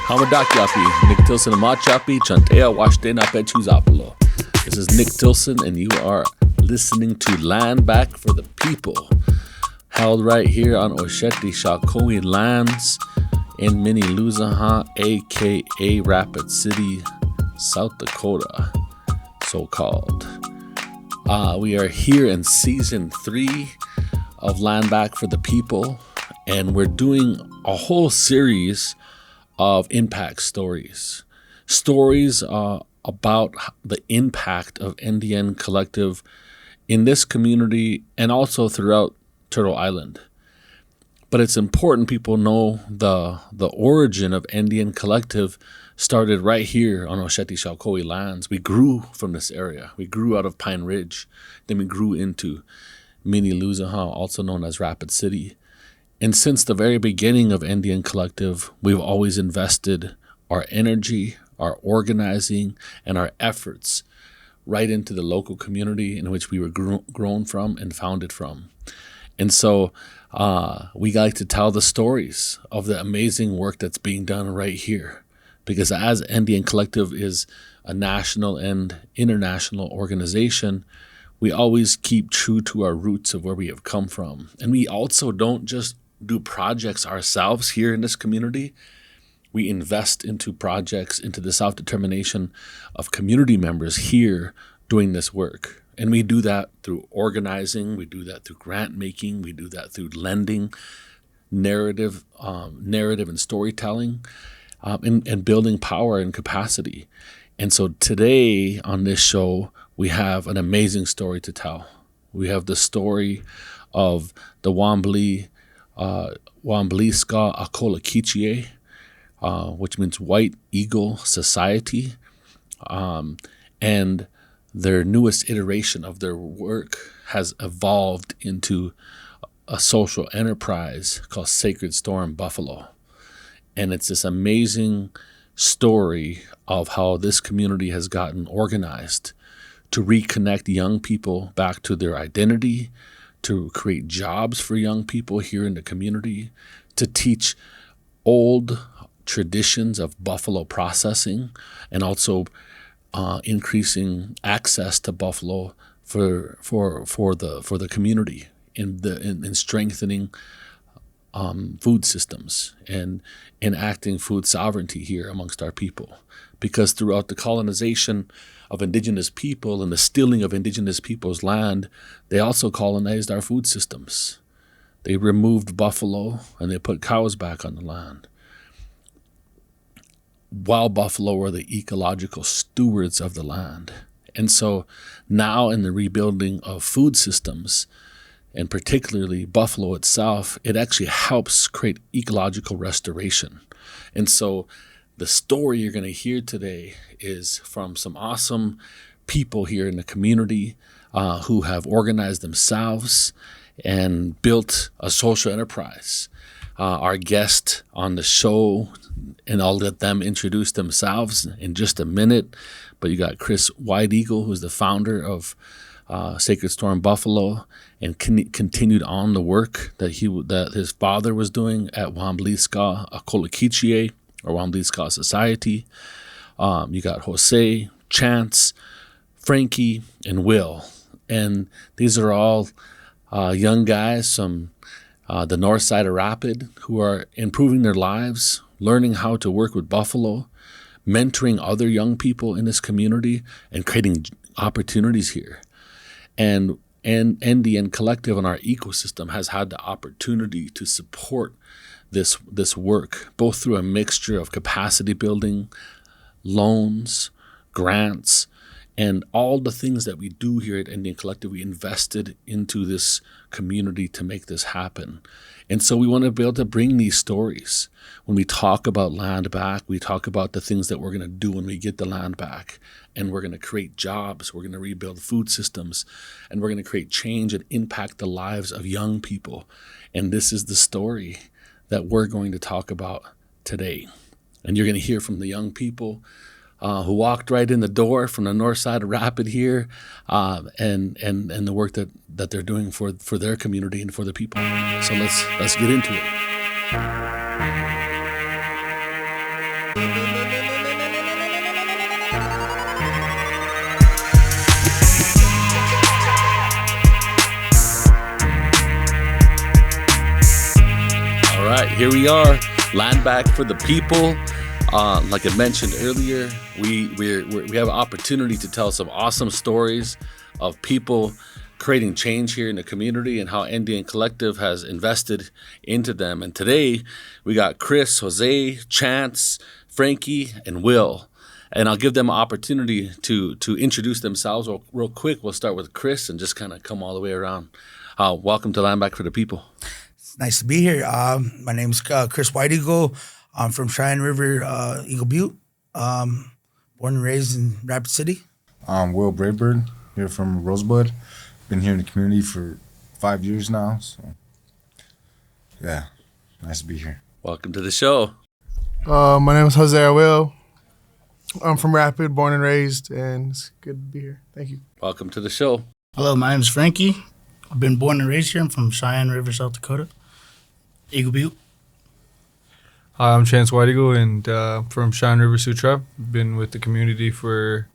Hamadakyapi, Nick Tilsen and Machapi, Chantea Washtena Pechuzapolo. This is Nick Tilsen, and you are listening to Landback for the People, held right here on Osheti Shakowi lands in Mini Luzaha, aka Rapid City, South Dakota, so called. We are here in season 3 of Landback for the People, and we're doing a whole series of impact stories about the impact of Indian Collective in this community and also throughout Turtle Island. But it's important people know the origin of Indian Collective started right here on Osheti Shakowi lands. We grew from this area. We grew out of Pine Ridge. Then we grew into Mini Luzaha, also known as Rapid City. And since the very beginning of Indian Collective, we've always invested our energy, our organizing, and our efforts right into the local community in which we were grown from and founded from. And so we like to tell the stories of the amazing work that's being done right here. Because as Indian Collective is a national and international organization, we always keep true to our roots of where we have come from. And we also don't just do projects ourselves here in this community. We invest into projects, into the self-determination of community members here doing this work. And we do that through organizing, we do that through grant making, we do that through lending, narrative and storytelling, and building power and capacity. And so today on this show, we have an amazing story to tell. We have the story of the Wambli Ska Okolakiciye, which means White Eagle Society, and their newest iteration of their work has evolved into a social enterprise called Sacred Storm Buffalo. And it's this amazing story of how this community has gotten organized to reconnect young people back to their identity, to create jobs for young people here in the community, to teach old traditions of buffalo processing, and also increasing access to buffalo for the community in strengthening food systems and enacting food sovereignty here amongst our people. Because throughout the colonization of indigenous people and the stealing of indigenous people's land, they also colonized our food systems. They removed buffalo and they put cows back on the land. Wild buffalo were the ecological stewards of the land. And so now in the rebuilding of food systems, and particularly buffalo itself, it actually helps create ecological restoration. And so the story you're going to hear today is from some awesome people here in the community who have organized themselves and built a social enterprise. Our guest on the show, and I'll let them introduce themselves in just a minute, but you got Chris White Eagle, who's the founder of Sacred Storm Buffalo, and continued on the work that his father was doing at Wambli Ska Okolakiciye, or Wambli Ska Society. You got Jose, Chance, Frankie, and Will. And these are all young guys from the north side of Rapid who are improving their lives, learning how to work with buffalo, mentoring other young people in this community, and creating opportunities here. And Indian Collective and our ecosystem has had the opportunity to support this work, both through a mixture of capacity building, loans, grants, and all the things that we do here at Indian Collective. We invested into this community to make this happen. And so we want to be able to bring these stories. When we talk about land back, we talk about the things that we're going to do when we get the land back. And we're going to create jobs, we're going to rebuild food systems, and we're going to create change and impact the lives of young people. And this is the story that we're going to talk about today. And you're going to hear from the young people who walked right in the door from the north side of Rapid here, and the work that they're doing for their community and for the people. So let's get into it. All right, here we are, Landback for the people. Like I mentioned earlier, we have an opportunity to tell some awesome stories of people creating change here in the community and how Indian Collective has invested into them. And today we got Chris, Jose, Chance, Frankie, and Will. And I'll give them an opportunity to introduce themselves real quick. We'll start with Chris and just kind of come all the way around. Welcome to Landback for the people. It's nice to be here. My name is Chris White Eagle. I'm from Cheyenne River, Eagle Butte. Born and raised in Rapid City. I'm Will Braybird, here from Rosebud. Been here in the community for 5 years now, so yeah, nice to be here. Welcome to the show. My name is Jose Will. I'm from Rapid, born and raised, and it's good to be here. Thank you. Welcome to the show. Hello, my name is Frankie. I've been born and raised here. I'm from Cheyenne River, South Dakota. Eagle Butte. Hi, I'm Chance White Eagle, and from Cheyenne River, Sioux Tribe. Been with the community for,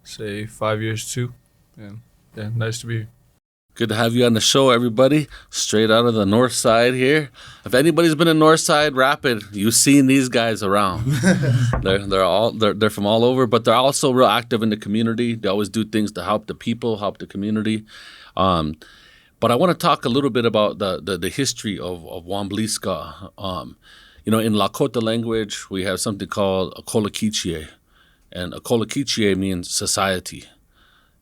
say, 5 years too. And yeah, nice to be here. Good to have you on the show, everybody. Straight out of the north side here. If anybody's been in North Side Rapid, you've seen these guys around. they're from all over, but they're also real active in the community. They always do things to help the people, help the community. But I want to talk a little bit about the history of Wambli Ska. In Lakota language, we have something called Okolakiciye. And Okolakiciye means society.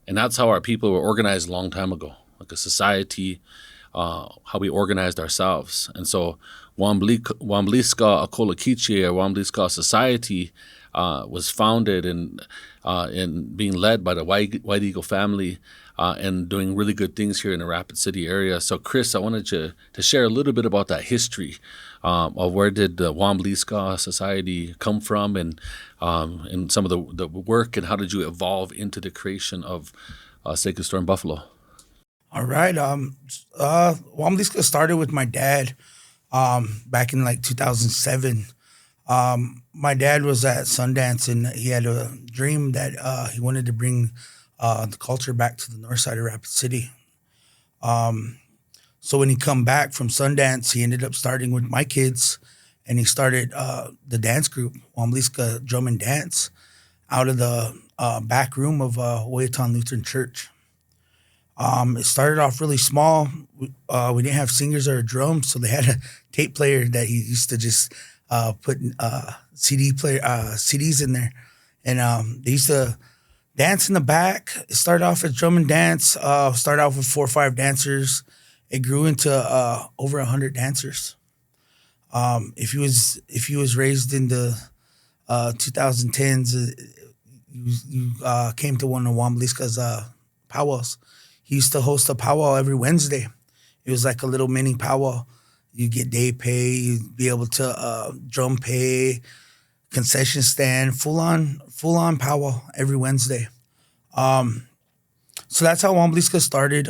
And that's how our people were organized a long time ago, like a society, how we organized ourselves. And so Wambli Ska Okolakiciye, or Wambli Ska Society, was founded and being led by the White Eagle family and doing really good things here in the Rapid City area. So, Chris, I wanted you to share a little bit about that history of where did the Wambli Ska Society come from and some of the work, and how did you evolve into the creation of Sacred Storm Buffalo? All right. Wambli Ska started with my dad back in like 2007. My dad was at Sundance, and he had a dream that he wanted to bring the culture back to the north side of Rapid City. So when he come back from Sundance, he ended up starting with my kids, and he started the dance group, Wambli Ska Drum and Dance, out of the back room of Oyaton Lutheran Church. It started off really small. We didn't have singers or drums, so they had a tape player that he used to just put CDs in there, and they used to dance in the back. It started off as drum and dance. Started off with 4 or 5 dancers. It grew into over 100 dancers. If you was raised in the 2010s, you came to one of Wambli Ska's powwows. He used to host a powwow every Wednesday. It was like a little mini powwow. You get day pay, you'd be able to drum pay, concession stand, full on powwow every Wednesday. So that's how Wambli Ska started.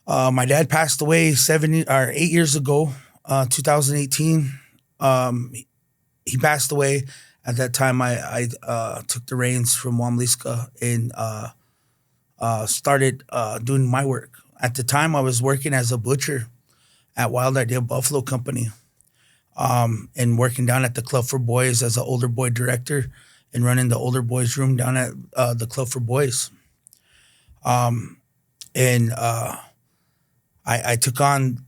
My dad passed away 8 years ago, 2018. He passed away. At that time, I took the reins from Wambli Ska and started doing my work. At the time, I was working as a butcher at Wild Idea Buffalo Company, and working down at the Club for Boys as an older boy director and running the older boys room down at the Club for Boys. I took on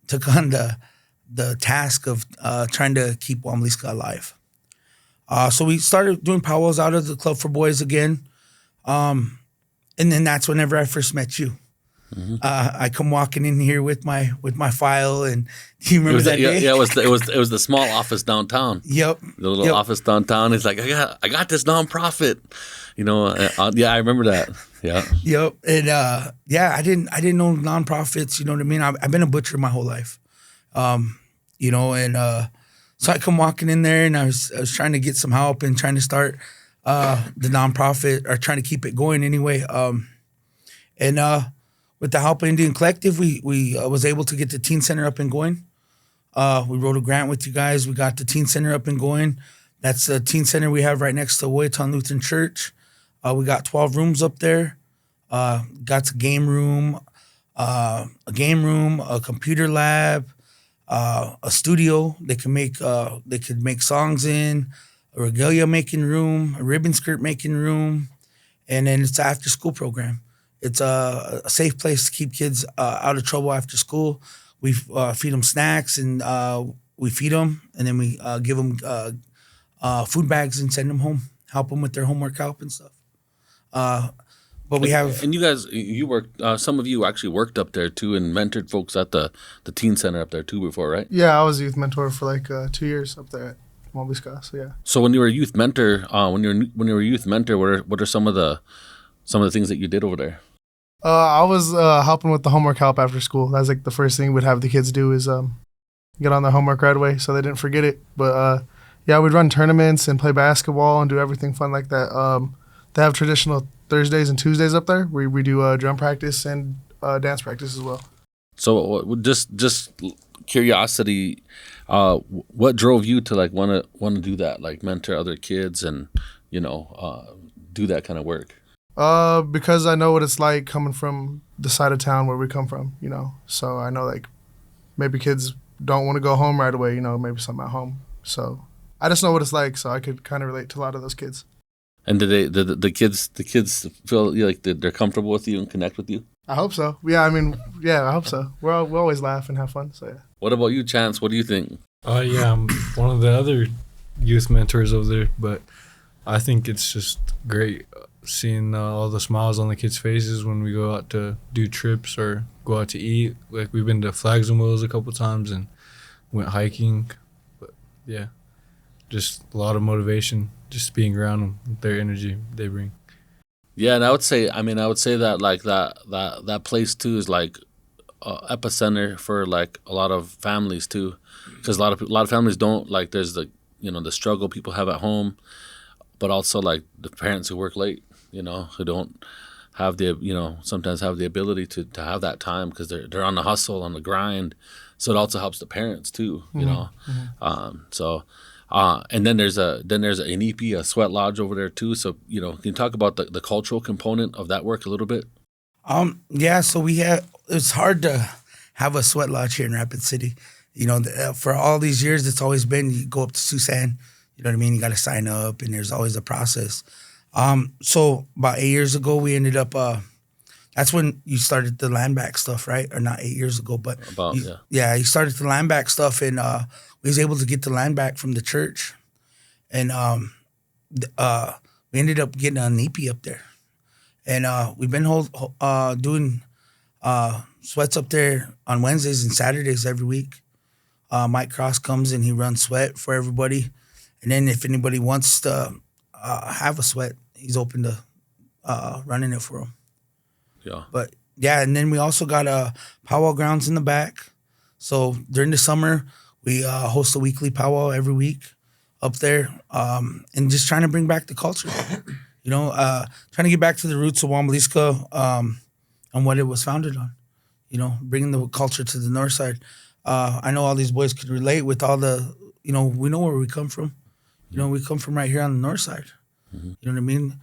the task of trying to keep Wambli Ska alive. So we started doing powwows out of the Club for Boys again, and then that's whenever I first met you. Mm-hmm. I come walking in here with my file, and do you remember that day? Yeah, it was the small office downtown. Yep, the little office downtown. He's like, I got this nonprofit, I remember that. Yeah. Yep, and I didn't know nonprofits. You know what I mean? I've been a butcher my whole life, so I come walking in there, and I was trying to get some help and trying to start the nonprofit, or trying to keep it going anyway. With the help of Indian Collective, we was able to get the teen center up and going. We wrote a grant with you guys. We got the teen center up and going. That's the teen center we have right next to Woyaton Lutheran Church. We got 12 rooms up there. Got a game room, a computer lab, a studio. They could make songs in, a regalia making room, a ribbon skirt making room, and then it's an after school program. It's a safe place to keep kids out of trouble after school. We feed them snacks and we feed them, and then we give them food bags and send them home, help them with their homework help and stuff. But we have, and you guys, you worked. Some of you actually worked up there too, and mentored folks at the teen center up there too before, right? Yeah, I was a youth mentor for like 2 years up there at Wambli Ska. So yeah. So when you were a youth mentor, when you were a youth mentor, what are some of the things that you did over there? I was helping with the homework help after school. That's like the first thing we'd have the kids do is get on their homework right away so they didn't forget it. But yeah, we'd run tournaments and play basketball and do everything fun like that. They have traditional Thursdays and Tuesdays up there. We do drum practice and dance practice as well. So just curiosity, what drove you to like want to do that, like mentor other kids and do that kind of work? Because I know what it's like coming from the side of town where we come from, So I know like maybe kids don't want to go home right away, maybe something at home. So I just know what it's like, so I could kind of relate to a lot of those kids. And did the kids feel like they're comfortable with you and connect with you? I hope so. Yeah, I hope so. We always laugh and have fun, so yeah. What about you, Chance? What do you think? Yeah, I'm one of the other youth mentors over there, but I think it's just great seeing all the smiles on the kids' faces when we go out to do trips or go out to eat. Like we've been to Flags and Wheels a couple times and went hiking. But yeah, just a lot of motivation just being around them, their energy they bring. Yeah, and I would say that like that place too is like epicenter for like a lot of families too, because a lot of families don't like. There's the the struggle people have at home, but also like the parents who work late, who don't have the sometimes have the ability to have that time because they're on the hustle, on the grind. So it also helps the parents too, and then there's an Inipi, a sweat lodge over there too. So can you talk about the cultural component of that work a little bit? Yeah. So it's hard to have a sweat lodge here in Rapid City. For all these years, it's always been you go up to Susan. You know what I mean? You got to sign up, and there's always a process. So about 8 years ago, we ended up. That's when you started the Landback stuff, right? Or not 8 years ago, but you started the Landback stuff, and we was able to get the land back from the church, and we ended up getting an EP up there, and we've been doing sweats up there on Wednesdays and Saturdays every week. Mike Cross comes and he runs sweat for everybody, and then if anybody wants to have a sweat, he's open to running it for them. Yeah. But yeah, and then we also got powwow grounds in the back. So during the summer, we host a weekly powwow every week up there, and just trying to bring back the culture. Trying to get back to the roots of Wambli Ska and what it was founded on. Bringing the culture to the north side. I know all these boys could relate with all the, we know where we come from. We come from right here on the north side. Mm-hmm. You know what I mean?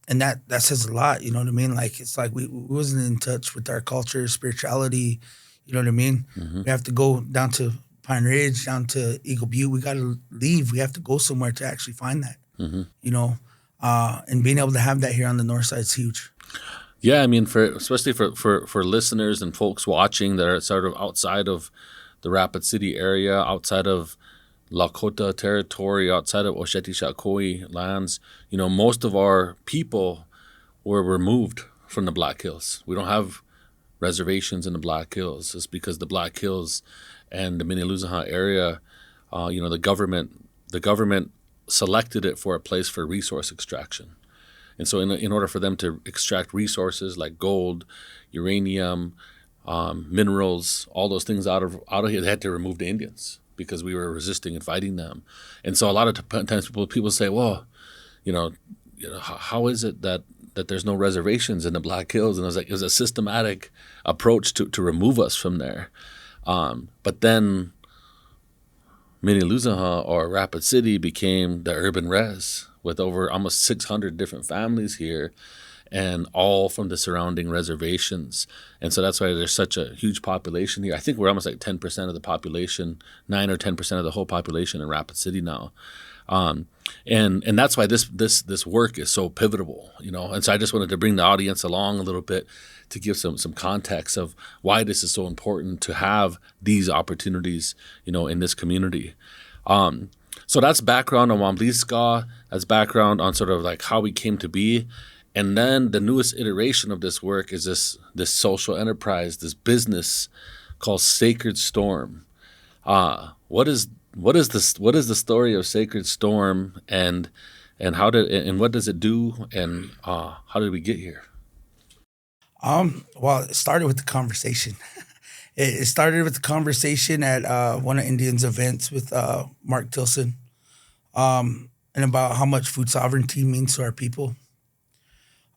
And that says a lot, you know what I mean? Like, it's like we wasn't in touch with our culture, spirituality, you know what I mean? Mm-hmm. We have to go down to Pine Ridge, down to Eagle Butte. We got to leave. We have to go somewhere to actually find that, and being able to have that here on the north side is huge. Yeah, I mean, especially for listeners and folks watching that are sort of outside of the Rapid City area, outside of Lakota territory, outside of Oceti-Sakowin lands, most of our people were removed from the Black Hills. We don't have reservations in the Black Hills. It's because the Black Hills and the Miniluzahar area, the government selected it for a place for resource extraction. And so in order for them to extract resources like gold, uranium, minerals, all those things out of here, they had to remove the Indians because we were resisting and fighting them. And so a lot of times people say, well, how is it that there's no reservations in the Black Hills? And I was like, it was a systematic approach to remove us from there. But then Mini-Luzaha or Rapid City became the urban res with over almost 600 different families here, and all from the surrounding reservations. And so that's why there's such a huge population here. I think we're almost like 10% of the population, 9 or 10% of the whole population in Rapid City now. And that's why this work is so pivotal, you know. And so I just wanted to bring the audience along a little bit to give some context of why this is so important to have these opportunities, you know, in this community. So that's background on Wambli Ska. That's background on sort of like how we came to be. And then the newest iteration of this work is this social enterprise, this business called Sacred Storm. What is the story of Sacred Storm, and what does it do, and how did we get here? Well, it started with the conversation. It started with the conversation at one of Indian's events with Mark Tilsen, and about how much food sovereignty means to our people.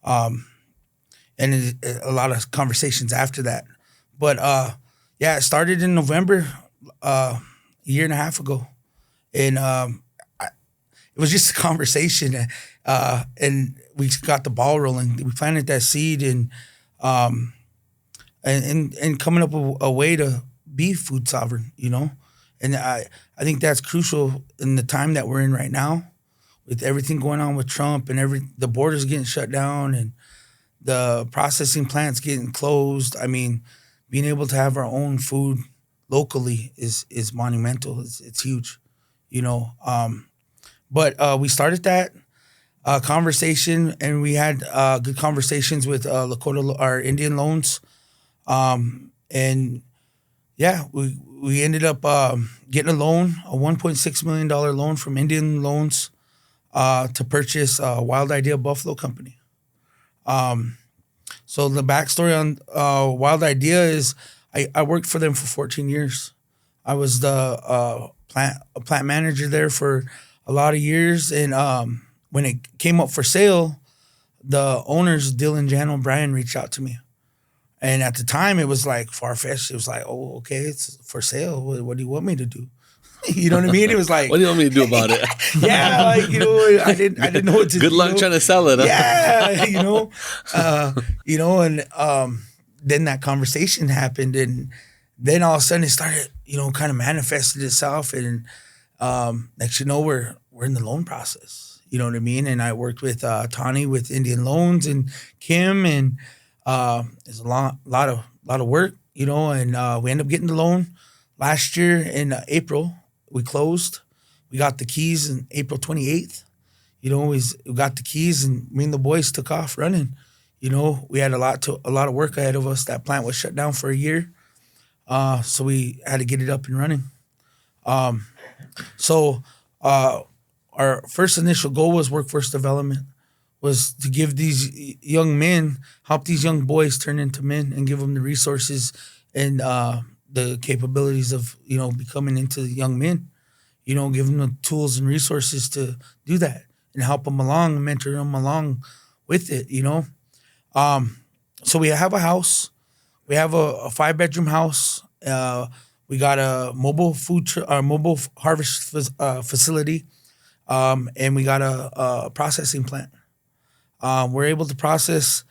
And a lot of conversations after that. But yeah, it started in November, a year and a half ago. And it was just a conversation. And we got the ball rolling. We planted that seed and coming up with a way to be food sovereign, you know? And I think that's crucial in the time that we're in right now, with everything going on with Trump and the borders getting shut down and the processing plants getting closed. I mean, being able to have our own food locally is monumental. It's huge, you know. But we started that conversation, and we had good conversations with Lakota, our Indian loans, and yeah, we ended up getting a loan, a $1.6 million loan from Indian Loans to purchase Wild Idea Buffalo Company. So the backstory on Wild Idea is I worked for them for 14 years. I was the plant manager there for a lot of years, and when it came up for sale, the owners, Dylan, Jan, and Brian, reached out to me. And at the time, it was like far-fetched. It was like, oh, okay, it's for sale. What do you want me to do? You know what I mean? It was like, what do you want me to do about it? Yeah, like, you know, I didn't know what to do. Good luck trying to sell it. Huh? Yeah, you know, and then that conversation happened, and then all of a sudden it started, you know, kind of manifested itself, and next you know, we're in the loan process. You know what I mean? And I worked with Tani with Indian Loans and Kim, and it's a lot of work, you know, and we ended up getting the loan last year in April. We closed. We got the keys in April 28th. You know, we got the keys, and me and the boys took off running. You know, we had a lot of work ahead of us. That plant was shut down for a year, so we had to get it up and running. So our first initial goal was workforce development, was to give these young men, help these young boys turn into men, and give them the resources and the capabilities of, you know, becoming into young men, you know, give them the tools and resources to do that and help them along and mentor them along with it, you know. So we have a house. We have a 5-bedroom house. We got a mobile mobile harvest facility, and we got a processing plant. We're able to process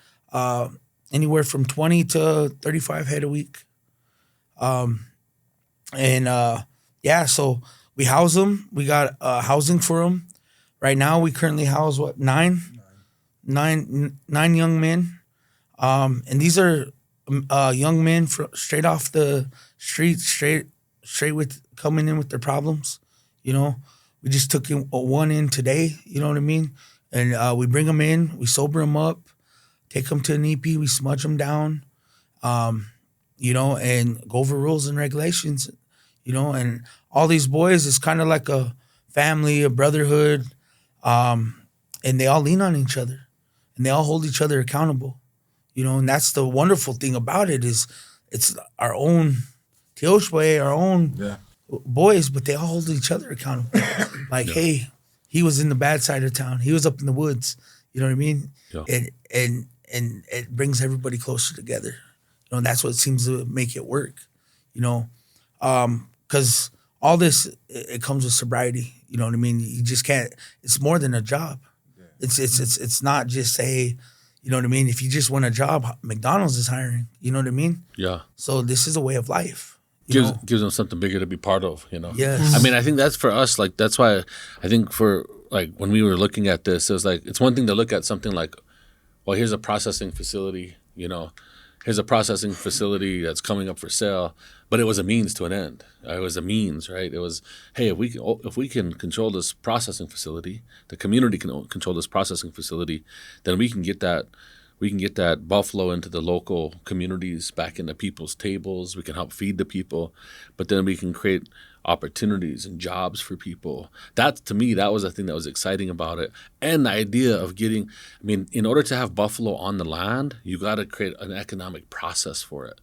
anywhere from 20 to 35 head a week. Yeah, so we house them. We got housing for them. Right now, we currently house nine young men. And these are young men straight off the street, straight with coming in with their problems. You know, we just took one in today. You know what I mean? And we bring them in, we sober them up, take them to an EP, we smudge them down. You know, and go over rules and regulations, you know, and all these boys is kind of like a family, a brotherhood, and they all lean on each other, and they all hold each other accountable, you know, and that's the wonderful thing about it is it's our own Teoshwe, our own boys, but they all hold each other accountable. Like, hey, he was in the bad side of town. He was up in the woods. You know what I mean? Yeah. And it brings everybody closer together. You know, that's what seems to make it work, you know. Because all this, it comes with sobriety. You know what I mean? You just can't. It's more than a job. It's not just you know what I mean? If you just want a job, McDonald's is hiring. You know what I mean? Yeah. So this is a way of life. You know? Gives them something bigger to be part of, you know? Yes. I mean, I think that's for us, like, that's why I think for, like, when we were looking at this, it was like, it's one thing to look at something like, well, here's a processing facility, you know, here's a processing facility that's coming up for sale, but it was a means to an end. It was a means, right? It was, hey, if we can control this processing facility, the community can control this processing facility, then we can get that buffalo into the local communities, back into people's tables. We can help feed the people, but then we can create opportunities and jobs for people. That, to me, that was the thing that was exciting about it. And the idea of getting, I mean, in order to have buffalo on the land, you got to create an economic process for it.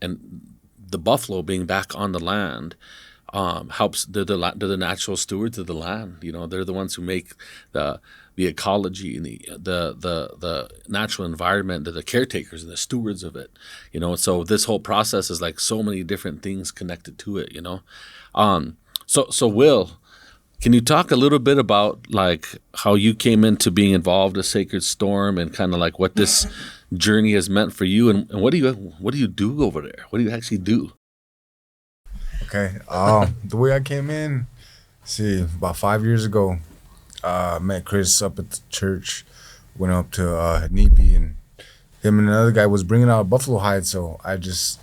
And the buffalo being back on the land helps. They're the natural stewards of the land. You know, they're the ones who make the ecology and the natural environment. They're the caretakers and the stewards of it. You know, so this whole process is like so many different things connected to it. You know, so Will, can you talk a little bit about like how you came into being involved with Sacred Storm and kind of like what this journey has meant for you, and what do you do over there? What do you actually do? Okay. The way I came in, about 5 years ago, met Chris up at the church, went up to Nipi, and him and another guy was bringing out a buffalo hide, so I just,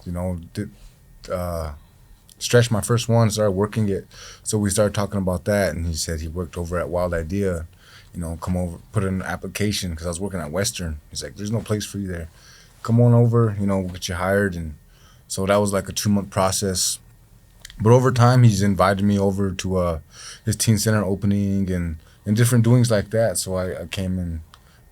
stretched my first one, started working it. So we started talking about that, and he said he worked over at Wild Idea, come over, put in an application, because I was working at Western. He's like, there's no place for you there. Come on over, we'll get you hired. And so that was like a 2-month process. But over time, he's invited me over to his teen center opening and different doings like that. So I came and,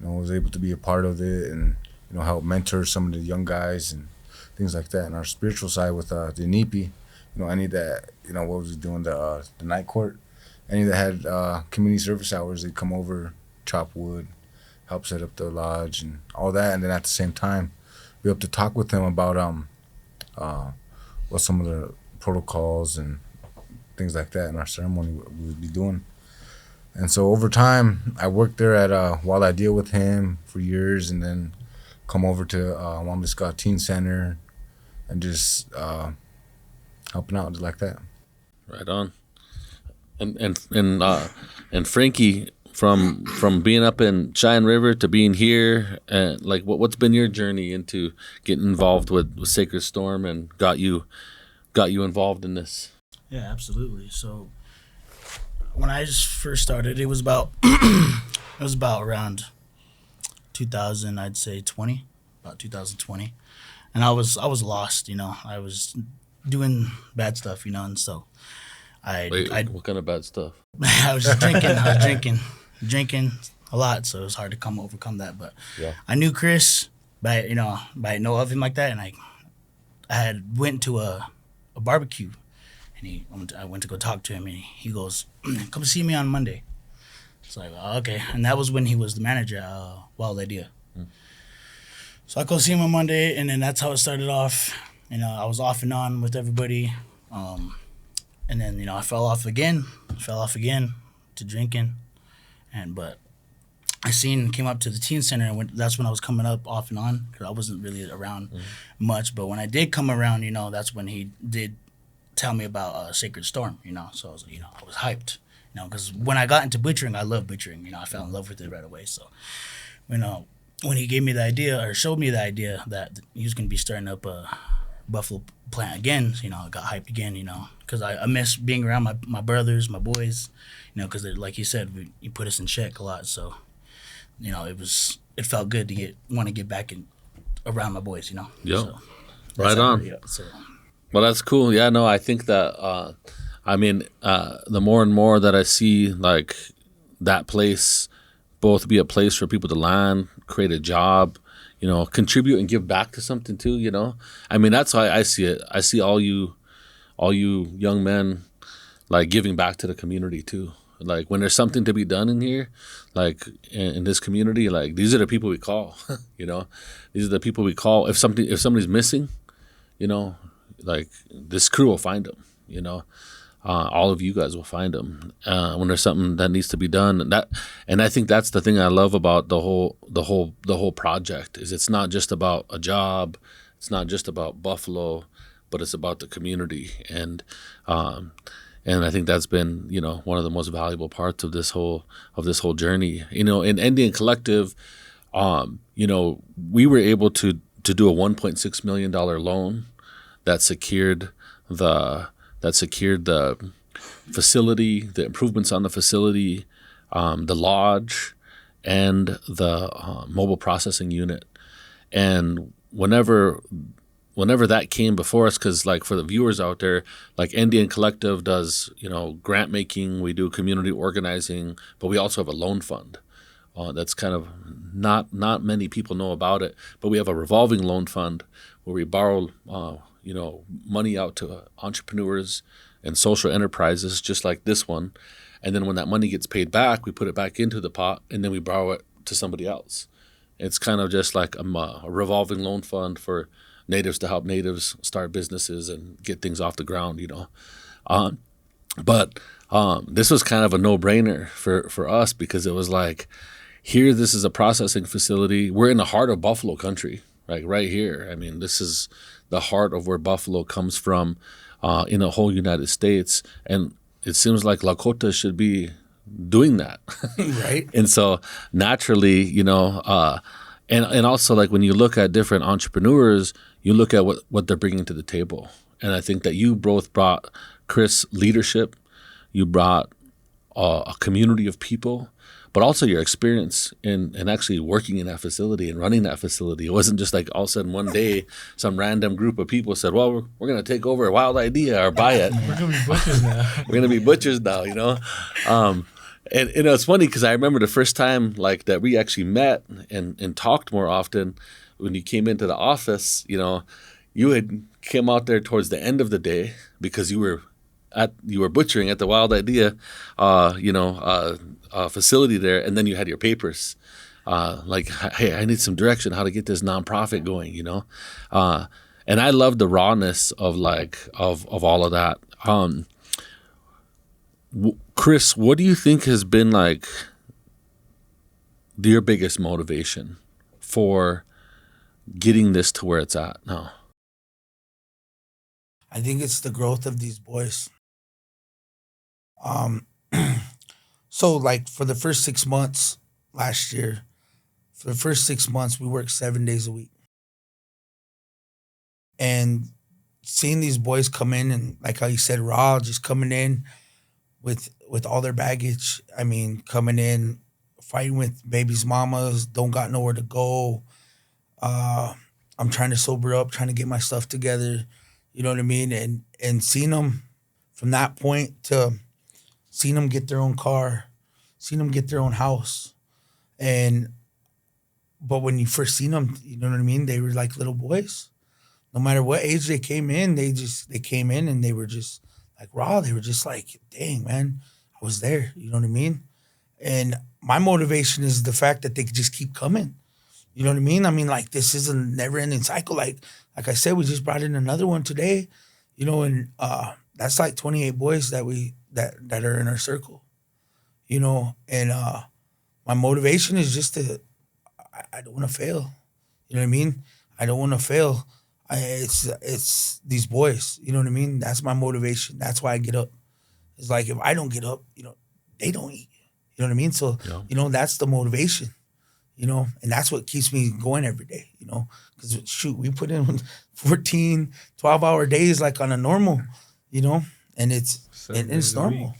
was able to be a part of it and, help mentor some of the young guys and things like that. And our spiritual side with the Nipi, any that, what was he doing, the night court, any that had community service hours, they'd come over, chop wood, help set up the lodge and all that. And then at the same time, be able to talk with them about what some of the protocols and things like that in our ceremony we would be doing. And so over time, I worked there at Wild Idea with him for years, and then come over to Wambli Ska Teen Center and just helping out like that. Right on. And Frankie, from being up in Cheyenne River to being here, like what's been your journey into getting involved with Sacred Storm and got you involved in this? Yeah, absolutely. So when I just first started, it was about around 2000, I'd say about 2020, and I was lost. I was doing bad stuff, and so what kind of bad stuff? I was just drinking. I was drinking a lot, so it was hard to overcome that. But yeah. I knew Chris, by know of him like that, and I had went to a barbecue, and I went to go talk to him, and he goes, "Come see me on Monday." It's like, oh, okay, and that was when he was the manager at Wild Idea. So I go see him on Monday, and then that's how it started off. I was off and on with everybody, and then I fell off again to drinking, but I came up to the teen center, and that's when I was coming up off and on, because I wasn't really around much. But when I did come around, that's when he did tell me about Sacred Storm, so I was, I was hyped, because when I got into butchering, I love butchering, I fell in love with it right away. So, when he gave me the idea, or showed me the idea that he was going to be starting up a buffalo plant again, I got hyped again, because I miss being around my brothers, my boys, because like you said, you put us in check a lot. So, it felt good to want to get back around my boys, Yeah. So, right on. Yeah, so. Well, that's cool. Yeah, no, I think that, the more and more that I see, like, that place both be a place for people to land, create a job, contribute and give back to something too, that's how I see it. I see all you young men, like, giving back to the community too. Like, when there's something to be done in here, like, in this community, like, these are the people we call, these are the people we call. If somebody's missing, like this crew will find them, you know. All of you guys will find them when there's something that needs to be done, and I think that's the thing I love about the whole project is it's not just about a job, it's not just about Buffalo, but it's about the community, and I think that's been, you know, one of the most valuable parts of this whole journey. You know, in Indian Collective, you know, we were able to do a $1.6 million loan that secured the facility, the improvements on the facility, the lodge, and the mobile processing unit. And whenever that came before us, because like for the viewers out there, like Indian Collective does, you know, grant making, we do community organizing, but we also have a loan fund. That's kind of not many people know about it, but we have a revolving loan fund where we borrow you know, money out to entrepreneurs and social enterprises just like this one. And then when that money gets paid back, we put it back into the pot and then we borrow it to somebody else. It's kind of just like a revolving loan fund for natives to help natives start businesses and get things off the ground, you know. But this was kind of a no-brainer for us because it was like, here, this is a processing facility. We're in the heart of Buffalo country, like right here. I mean, this is the heart of where buffalo comes from in the whole United States. And it seems like Lakota should be doing that. Right. And so naturally, you know, and also like when you look at different entrepreneurs, you look at what they're bringing to the table. And I think that you both brought, Chris, leadership. You brought a community of people, but also your experience in actually working in that facility and running that facility. It wasn't just like all of a sudden one day some random group of people said, well, we're going to take over a wild idea or buy it. We're going to be butchers now. We're going to be butchers now, you know. And you know, it's funny because I remember the first time like that we actually met and talked more often when you came into the office, you know, you had came out there towards the end of the day because you were butchering at the Wild Idea, facility there, and then you had your papers, like, hey, I need some direction how to get this nonprofit going, you know, and I love the rawness of all of that. Chris, what do you think has been like your biggest motivation for getting this to where it's at now? I think it's the growth of these boys. So like for the first 6 months last year, we worked 7 days a week. And seeing these boys come in and like how you said, raw, just coming in with all their baggage. I mean, coming in, fighting with babies' mamas, don't got nowhere to go. I'm trying to sober up, trying to get my stuff together. You know what I mean? And seeing them from that point to seeing them get their own car, seeing them get their own house. But when you first seen them, you know what I mean? They were like little boys. No matter what age they came in, they came in and they were just like raw. They were just like, dang, man, I was there. You know what I mean? And my motivation is the fact that they could just keep coming. You know what I mean? I mean, like, this is a never-ending cycle. Like I said, we just brought in another one today, you know, and that's like 28 boys that are in our circle, you know. And my motivation is just I don't want to fail. You know what I mean? I don't want to fail. It's these boys. You know what I mean? That's my motivation. That's why I get up. It's like if I don't get up, you know, they don't eat. You know what I mean? So, yeah. You know, that's the motivation. You know, and that's what keeps me going every day, you know, because shoot, we put in 14, 12-hour days like on a normal, you know, and it's normal,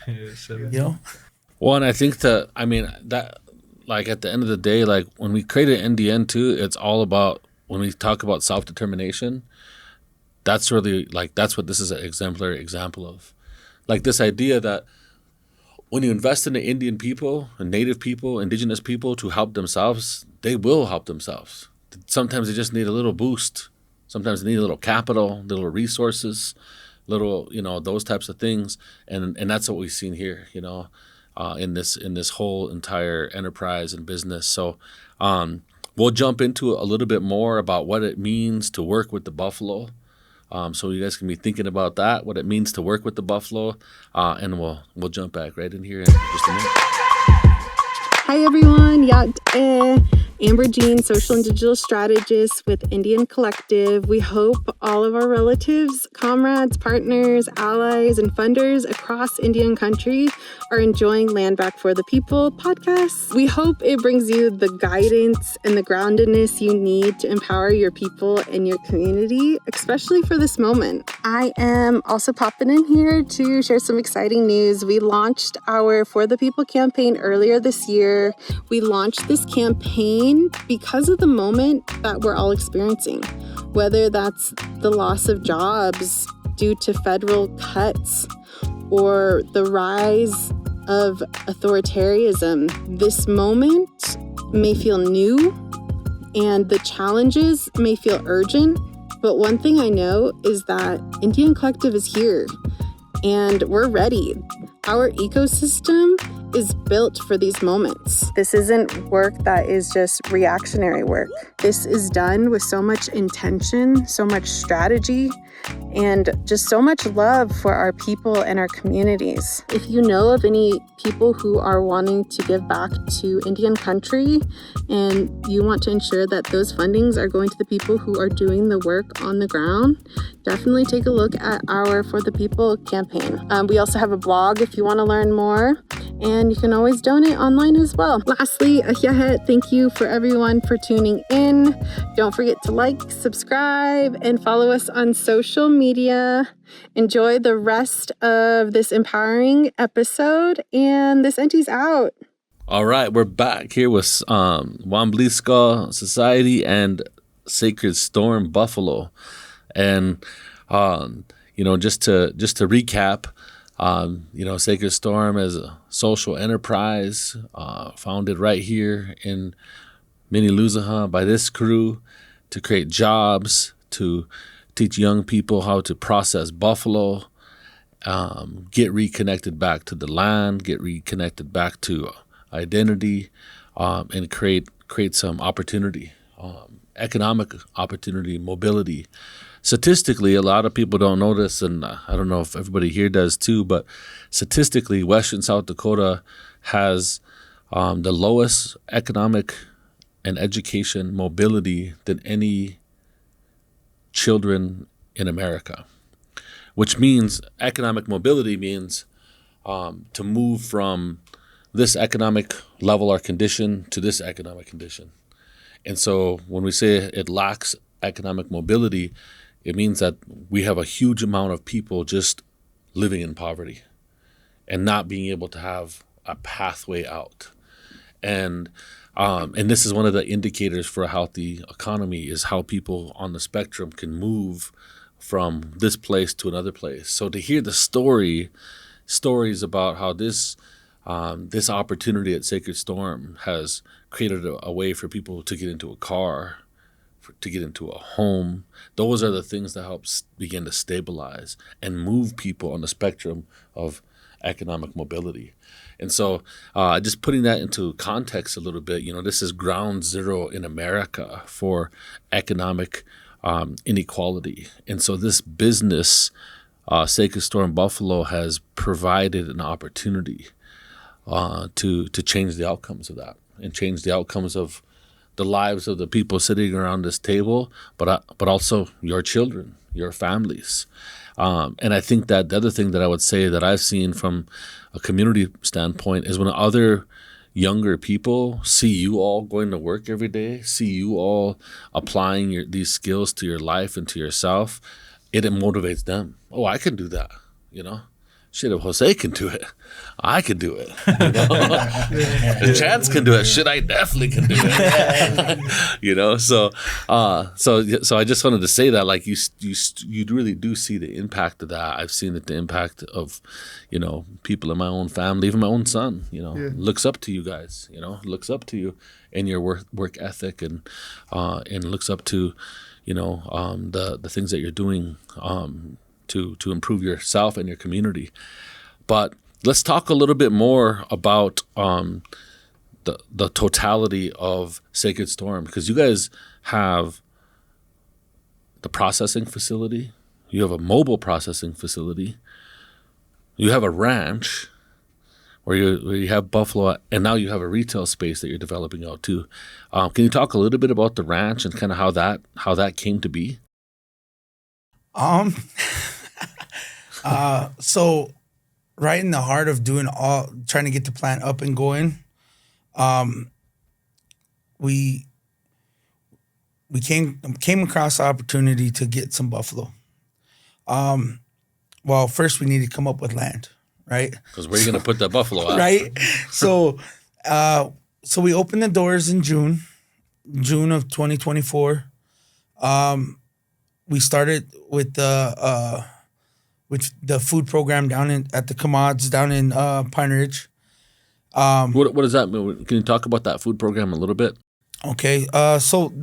you know. Well, and I think that like at the end of the day, like when we created NDN too, it's all about, when we talk about self-determination, that's really like, that's what this is an exemplary example of. Like this idea that when you invest in the Indian people and Native people, Indigenous people to help themselves, they will help themselves. Sometimes they just need a little boost. Sometimes they need a little capital, little resources, little, you know, those types of things. And that's what we've seen here, you know, in this whole entire enterprise and business. So we'll jump into a little bit more about what it means to work with the buffalo, So you guys can be thinking about that, what it means to work with the buffalo, and we'll jump back right in here in just a minute. Hi everyone, Amber Jean, social and digital strategist with Indian Collective. We hope all of our relatives, comrades, partners, allies, and funders across Indian country are enjoying Landback for the People podcast. We hope it brings you the guidance and the groundedness you need to empower your people and your community, especially for this moment. I am also popping in here to share some exciting news. We launched our For the People campaign earlier this year. We launched this campaign because of the moment that we're all experiencing, whether that's the loss of jobs due to federal cuts or the rise of authoritarianism. This moment may feel new and the challenges may feel urgent, but one thing I know is that Indian Collective is here and we're ready. Our ecosystem is built for these moments. This isn't work that is just reactionary work. This is done with so much intention, so much strategy, and just so much love for our people and our communities. If you know of any people who are wanting to give back to Indian country and you want to ensure that those fundings are going to the people who are doing the work on the ground, definitely take a look at our For the People campaign. We also have a blog if you want to learn more, and you can always donate online as well. Lastly, thank you for everyone for tuning in. Don't forget to like, subscribe, and follow us on social media. Enjoy the rest of this empowering episode, and this entry's out. All right, we're back here with Wambli Ska Society and Sacred Storm Buffalo, and just to recap, Sacred Storm is a social enterprise founded right here in Mini-Luzaha by this crew to create jobs, to teach young people how to process buffalo, get reconnected back to the land, get reconnected back to identity, and create some opportunity, economic opportunity, mobility. Statistically, a lot of people don't know this, and I don't know if everybody here does too, but statistically, Western South Dakota has the lowest economic and education mobility than any children in America, which means economic mobility means to move from this economic level or condition to this economic condition. And so when we say it lacks economic mobility, it means that we have a huge amount of people just living in poverty and not being able to have a pathway out. And this is one of the indicators for a healthy economy, is how people on the spectrum can move from this place to another place. So to hear the stories about how this opportunity at Sacred Storm has created a way for people to get into a car, to get into a home, those are the things that help begin to stabilize and move people on the spectrum of economic mobility. And so just putting that into context a little bit, this is ground zero in America for economic inequality. And so this business, Sacred Storm Buffalo, has provided an opportunity to change the outcomes of that and change the outcomes of the lives of the people sitting around this table, but also your children, your families. And I think that the other thing that I would say that I've seen from a community standpoint is when other younger people see you all going to work every day, see you all applying these skills to your life and to yourself, it motivates them. Oh, I can do that, Shit, if Jose can do it, I can do it. If Chance can do it, shit, I definitely can do it. So I just wanted to say that, like, you really do see the impact of that. I've seen the impact of, people in my own family, even my own son, looks up to you guys, looks up to you in your work ethic and looks up to, the things that you're doing, to improve yourself and your community. But let's talk a little bit more about the totality of Sacred Storm, because you guys have the processing facility, you have a mobile processing facility, you have a ranch where you have buffalo, and now you have a retail space that you're developing out too. Can you talk a little bit about the ranch and kind of how that came to be? So right in the heart of trying to get the plant up and going, we came across the opportunity to get some buffalo. Well, first we need to come up with land, right? Because where are you going to put that buffalo at? Right. So we opened the doors in June of 2024. We started with the food program down at the Commods down in Pine Ridge. What does that mean? Can you talk about that food program a little bit? Okay. So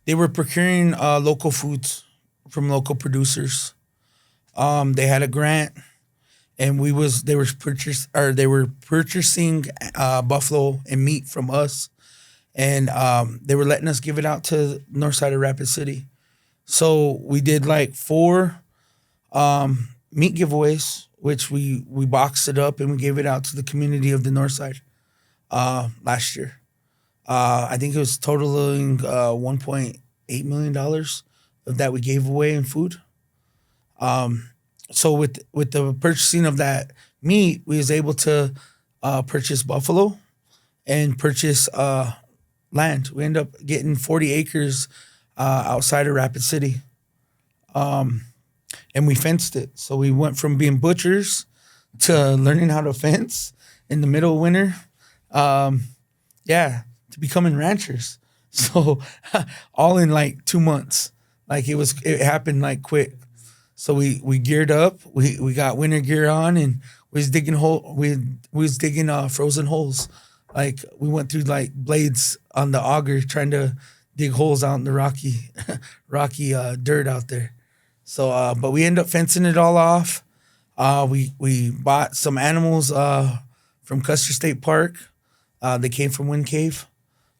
they were procuring local foods from local producers. They had a grant, and they were purchasing buffalo and meat from us, and they were letting us give it out to north side of Rapid City. So we did like 4 meat giveaways, which we boxed it up and we gave it out to the community of the north side last year. I think it was totaling $1.8 million of that we gave away in food. So with the purchasing of that meat, we was able to purchase buffalo and purchase land. We ended up getting 40 acres outside of Rapid City. And we fenced it. So we went from being butchers to learning how to fence in the middle of winter. To becoming ranchers. So all in like 2 months. Like it happened like quick. So we geared up. We got winter gear on, and we was digging frozen holes. Like we went through like blades on the auger trying to dig holes out in the rocky dirt out there. So but we ended up fencing it all off. We bought some animals from Custer State Park. They came from Wind Cave.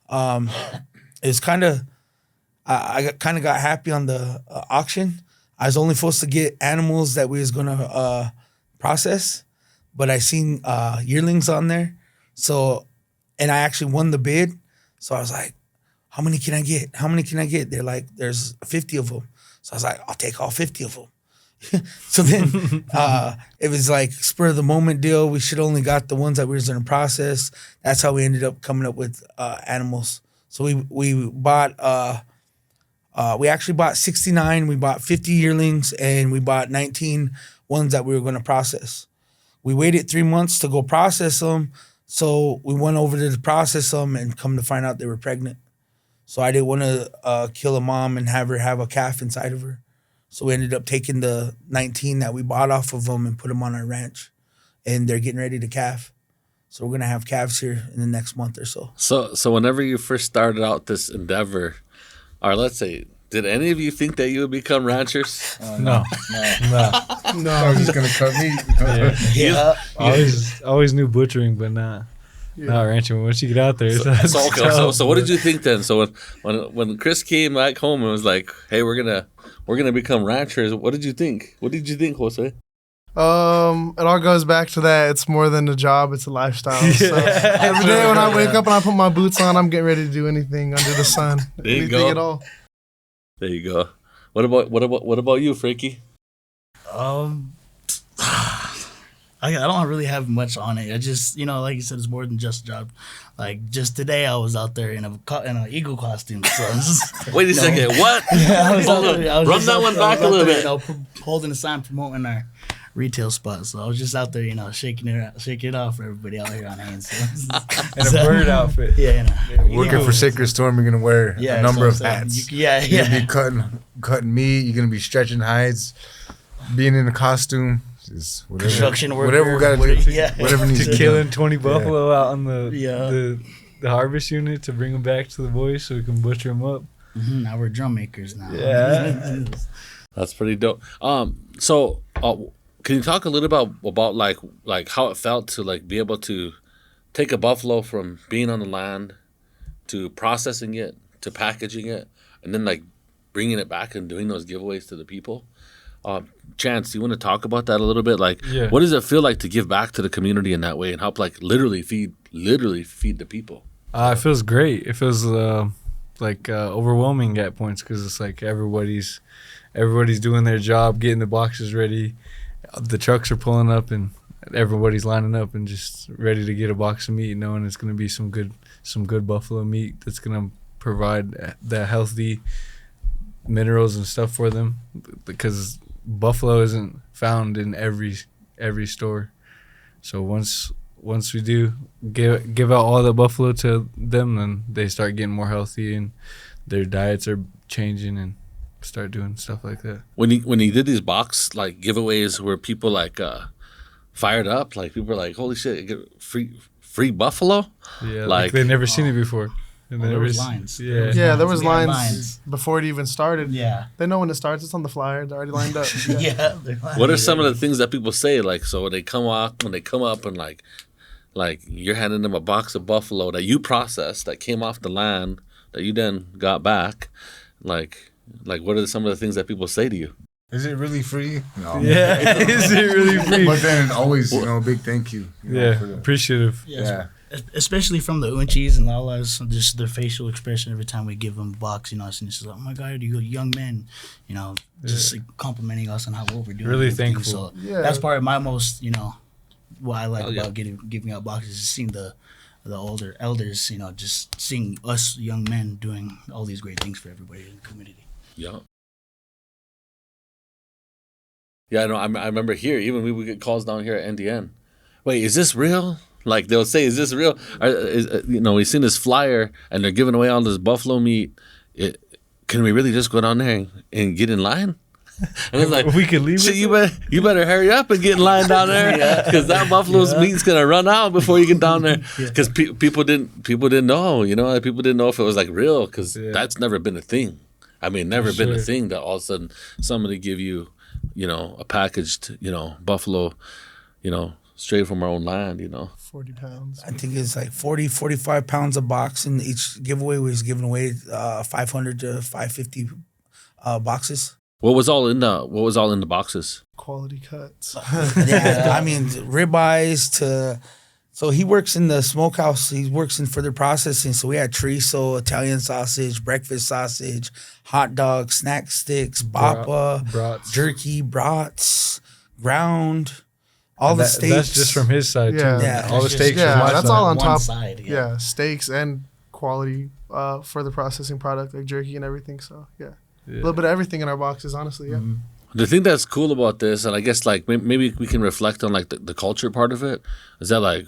It was kind of I got happy on the auction. I was only supposed to get animals that we was gonna process, but I seen yearlings on there. So, and I actually won the bid. So I was like, how many can I get? How many can I get? They're like, there's 50 of them. So I was like, I'll take all 50 of them. So then it was like spur of the moment deal. We should only got the ones that we was gonna process. That's how we ended up coming up with animals. So we bought we actually bought 69. We bought 50 yearlings, and we bought 19 ones that we were gonna process. We waited 3 months to go process them. So we went over to process them, and come to find out they were pregnant. So I didn't want to kill a mom and have her have a calf inside of her. So we ended up taking the 19 that we bought off of them and put them on our ranch, and they're getting ready to calf. So we're gonna have calves here in the next month or so. So whenever you first started out this endeavor, or let's say, did any of you think that you would become ranchers? No. I was just gonna cut meat. Yeah. Always knew butchering, but not ranching. Once you get out there, so what did you think then? So when Chris came back home and was like, "Hey, we're gonna become ranchers," what did you think? What did you think, Jose? It all goes back to that. It's more than a job; it's a lifestyle. Yeah. So every day when I wake up and I put my boots on, I'm getting ready to do anything under the sun. There you anything go. At all. There you go. What about you, Frankie? I don't really have much on it. I just, like you said, it's more than just a job. Like just today, I was out there in an eagle costume. So Wait a second, what? Yeah, I was Run that one back a little bit. Holding a sign promoting our retail spot. So I was just out there, shaking it off for everybody out here on hands. In a bird outfit. Yeah. Working for Sacred Storm, you're gonna wear a number of hats. You're gonna be cutting meat. You're gonna be stretching hides, being in a costume. Just construction worker, whatever we gotta do. Yeah. Whatever needs to be killing done. 20 buffalo out on the harvest unit to bring them back to the boys so we can butcher them up. Mm-hmm. Now we're drum makers now. Yeah. That's pretty dope. So can you talk a little about like how it felt to like be able to take a buffalo from being on the land to processing it to packaging it and then like bringing it back and doing those giveaways to the people? Chance, do you want to talk about that a little bit? Like, Yeah. what does it feel like to give back to the community in that way and help, like, literally feed the people? It feels great. It feels overwhelming at points because it's like everybody's doing their job, getting the boxes ready. The trucks are pulling up and everybody's lining up and just ready to get a box of meat, knowing it's going to be some good buffalo meat that's going to provide the healthy minerals and stuff for them, because buffalo isn't found in every store. So once we do give out all the buffalo to them, then they start getting more healthy and their diets are changing and start doing stuff like that. When he did these box like giveaways where people like fired up, like people were like, holy shit, get free buffalo. Yeah, like they've never seen it before. And there was lines. Yeah. Yeah, there was We had lines before it even started. Yeah. They know when it starts. It's on the flyer. They're already lined up. Yeah. what are some of the things that people say, like, so when they come up and like you're handing them a box of buffalo that you processed, that came off the land, that you then got back, like what are some of the things that people say to you? Is it really free? No. Yeah. Is it really free? But then always, a big thank you. Yeah, appreciative. Yeah. Especially from the Unchis and Lalas, just their facial expression every time we give them a box, and it's just like, oh my God, you young men, just like complimenting us on what we're doing. Really and everything. thankful. So Yeah. that's part of my most, what I like Oh, yeah. about giving out boxes is seeing the older elders, just seeing us young men doing all these great things for everybody in the community. Yeah. Yeah, I remember here, even we would get calls down here at NDN. Wait, is this real? Like, they'll say, is this real? We've seen this flyer and they're giving away all this buffalo meat. Can we really just go down there and get in line? And it's like, If we could leave shit, it. you better hurry up and get in line down there, because that buffalo's meat's gonna run out before you get down there. Because people didn't know, people didn't know if it was like real, because that's never been a thing. I mean, never been a Sure. thing that all of a sudden somebody give you, a packaged, buffalo, straight from our own land, 40 pounds. I think it's like 40, 45 pounds a box, and each giveaway was giving away 500 to 550 boxes. What was all in the boxes? Quality cuts. Yeah, I mean, ribeyes to. So he works in the smokehouse. He works in further processing. So we had chorizo, Italian sausage, breakfast sausage, hot dogs, snack sticks, bappa, Brats. jerky, brats, ground, all the steaks. That's just from his side Yeah. too. Yeah. All the That's steaks just- from yeah, my that's side. all on One top. side, Yeah, steaks and quality further processing product like jerky and everything. So yeah, a little bit of everything in our boxes, honestly. Yeah. The thing that's cool about this, and I guess like maybe we can reflect on like the culture part of it, is that like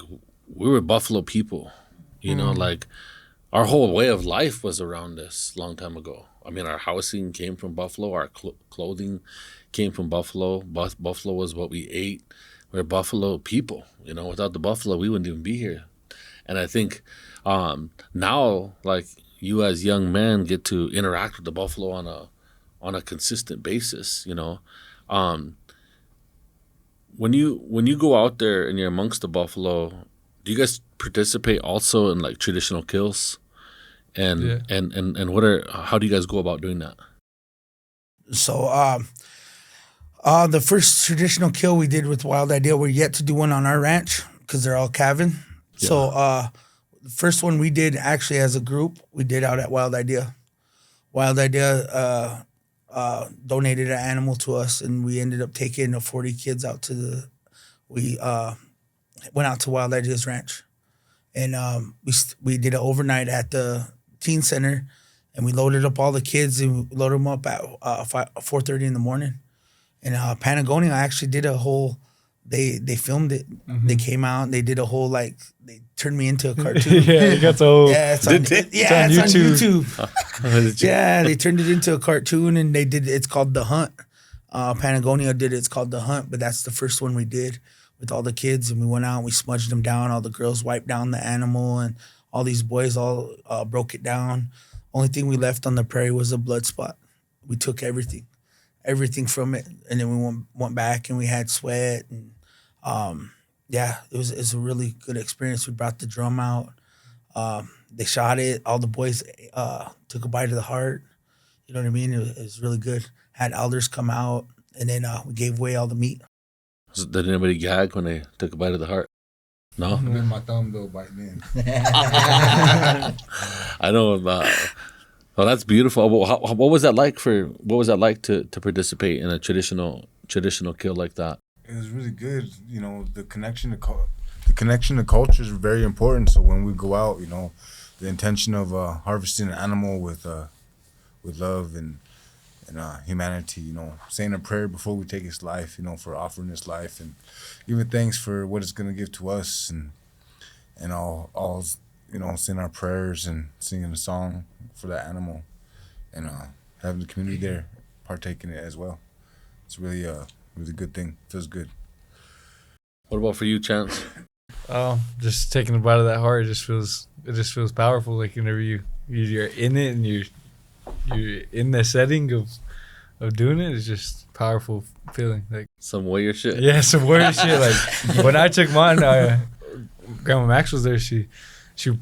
we were Buffalo people, like our whole way of life was around this long time ago. I mean, our housing came from Buffalo, our clothing came from Buffalo. Buffalo was what we ate. We're Buffalo people, Without the Buffalo, we wouldn't even be here. And I think now, like, you as young men get to interact with the Buffalo on a consistent basis, when you go out there and you're amongst the buffalo, do you guys participate also in like traditional kills? And how do you guys go about doing that? So the first traditional kill we did with Wild Idea, we're yet to do one on our ranch because they're all calving. Yeah. So the first one we did actually as a group, we did out at Wild Idea. Wild Idea donated an animal to us, and we ended up taking 40 kids out to we went out to Wild Idea's ranch, and we did an overnight at the teen center, and we loaded up all the kids and we loaded them up at 4:30 in the morning. And Patagonia actually did a whole. They filmed it. Mm-hmm. They came out and they did a whole they turned me into a cartoon. Yeah, you got the whole. Yeah, it's on YouTube. Yeah, they turned it into a cartoon and they did. It's called The Hunt. Patagonia did it. It's called The Hunt, but that's the first one we did with all the kids. And we went out and we smudged them down. All the girls wiped down the animal, and all these boys all broke it down. Only thing we left on the prairie was a blood spot. We took everything from it, and then we went back and we had sweat, and it was a really good experience. We brought the drum out. They shot it. All the boys took a bite of the heart. You know what I mean? It was really good. Had elders come out. and then we gave away all the meat. Did anybody gag when they took a bite of the heart? No. Been my thumb though biting in. I know. Well, that's beautiful. What was that like to participate in a traditional kill like that? It was really good. You know, the connection to culture is very important. So when we go out, you know, the intention of harvesting an animal with love and humanity, you know, saying a prayer before we take its life, you know, for offering its life, and giving thanks for what it's gonna give to us, and all you know, saying our prayers and singing a song for that animal, and having the community there partake in it as well. It's really a good thing. Feels good. What about for you, Chance? Just taking a bite of that heart, it just feels powerful. Like whenever you're in it and you're in the setting of doing it, it's just powerful feeling. Like Some warrior shit. yeah, some warrior shit. Like when I took mine, Grandma Max was there. She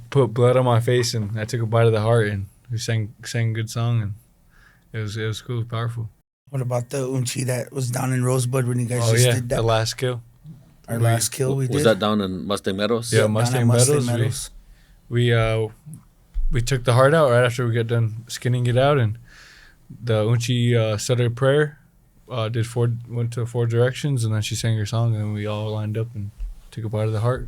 put blood on my face, and I took a bite of the heart, and we sang a good song, and it was cool, powerful. What about the unchi that was down in Rosebud when you guys Oh just yeah, did that? the last kill. Our last kill we did. Was that down in Mustang Meadows? Yeah, down Mustang at Meadows. Meadows. We took the heart out right after we got done skinning it out, and the unchi said her prayer, went to 4 directions, and then she sang her song, and we all lined up and took a bite of the heart.